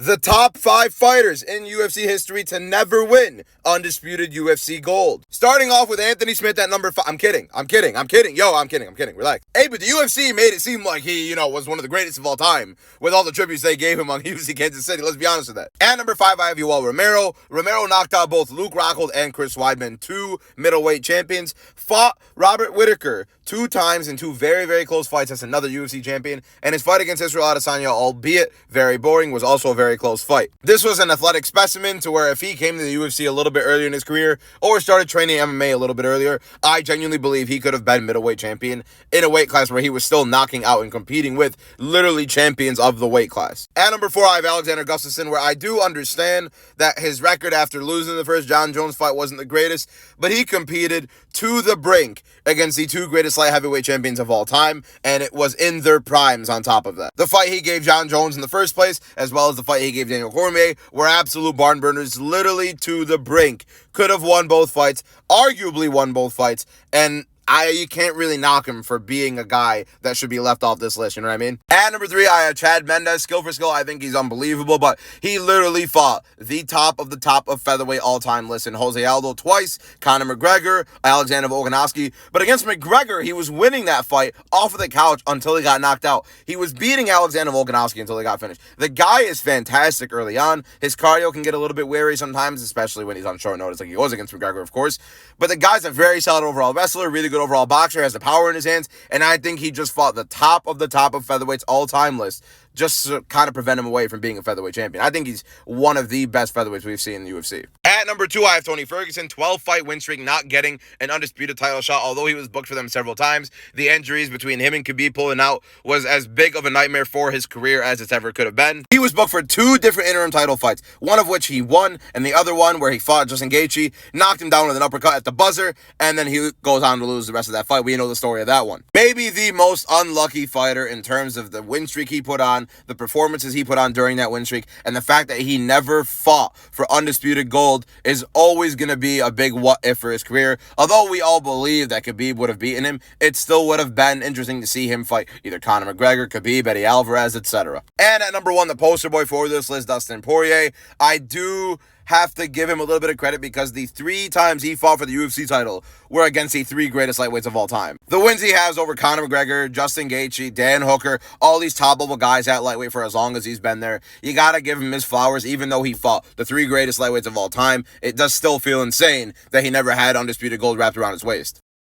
the top 5 fighters in UFC history to never win undisputed UFC gold. Starting off with Anthony Smith at number 5. I'm kidding. Yo, I'm kidding. Relax. Hey, but the UFC made it seem like he, was one of the greatest of all time with all the tributes they gave him on UFC Kansas City. Let's be honest with that. At number 5, I have Yoel Romero. Romero knocked out both Luke Rockhold and Chris Weidman, 2 middleweight champions. Fought Robert Whittaker 2 times in 2 very, very close fights as another UFC champion. And his fight against Israel Adesanya, albeit very boring, was also a very close fight. This was an athletic specimen to where if he came to the UFC a little bit earlier in his career or started training MMA a little bit earlier, I genuinely believe he could have been middleweight champion in a weight class where he was still knocking out and competing with literally champions of the weight class. At number 4, I have Alexander Gustafsson, where I do understand that his record after losing the first John Jones fight wasn't the greatest, but he competed to the brink against the 2 greatest light heavyweight champions of all time, and it was in their primes on top of that. The fight he gave John Jones in the first place, as well as the fight he gave Daniel Cormier, were absolute barn burners, literally to the brink. Could have won both fights, arguably won both fights, and you can't really knock him for being a guy that should be left off this list, you know what I mean? At number 3, I have Chad Mendes. Skill for skill, I think he's unbelievable, but he literally fought the top of featherweight all-time list in Jose Aldo twice, Conor McGregor, Alexander Volkanovski, but against McGregor, he was winning that fight off of the couch until he got knocked out. He was beating Alexander Volkanovski until he got finished. The guy is fantastic early on. His cardio can get a little bit weary sometimes, especially when he's on short notice like he was against McGregor, of course, but the guy's a very solid overall wrestler, really good overall boxer, has the power in his hands, and I think he just fought the top of featherweights all-time list just to kind of prevent him away from being a featherweight champion. I think he's one of the best featherweights we've seen in the UFC. At number 2, I have Tony Ferguson, 12-fight win streak, not getting an undisputed title shot, although he was booked for them several times. The injuries between him and Khabib pulling out was as big of a nightmare for his career as it's ever could have been. He was booked for 2 different interim title fights, one of which he won, and the other one where he fought Justin Gaethje, knocked him down with an uppercut at the buzzer, and then he goes on to lose the rest of that fight. We know the story of that one. Maybe the most unlucky fighter in terms of the win streak he put on, the performances he put on during that win streak, and the fact that he never fought for undisputed gold is always going to be a big what if for his career. Although we all believe that Khabib would have beaten him, it still would have been interesting to see him fight either Conor McGregor, Khabib, Eddie Alvarez, etc. And at number 1, the poster boy for this list, Dustin Poirier. I do have to give him a little bit of credit because the 3 times he fought for the UFC title were against the 3 greatest lightweights of all time. The wins he has over Conor McGregor, Justin Gaethje, Dan Hooker, all these top-level guys at lightweight for as long as he's been there. You gotta give him his flowers, even though he fought the 3 greatest lightweights of all time. It does still feel insane that he never had undisputed gold wrapped around his waist.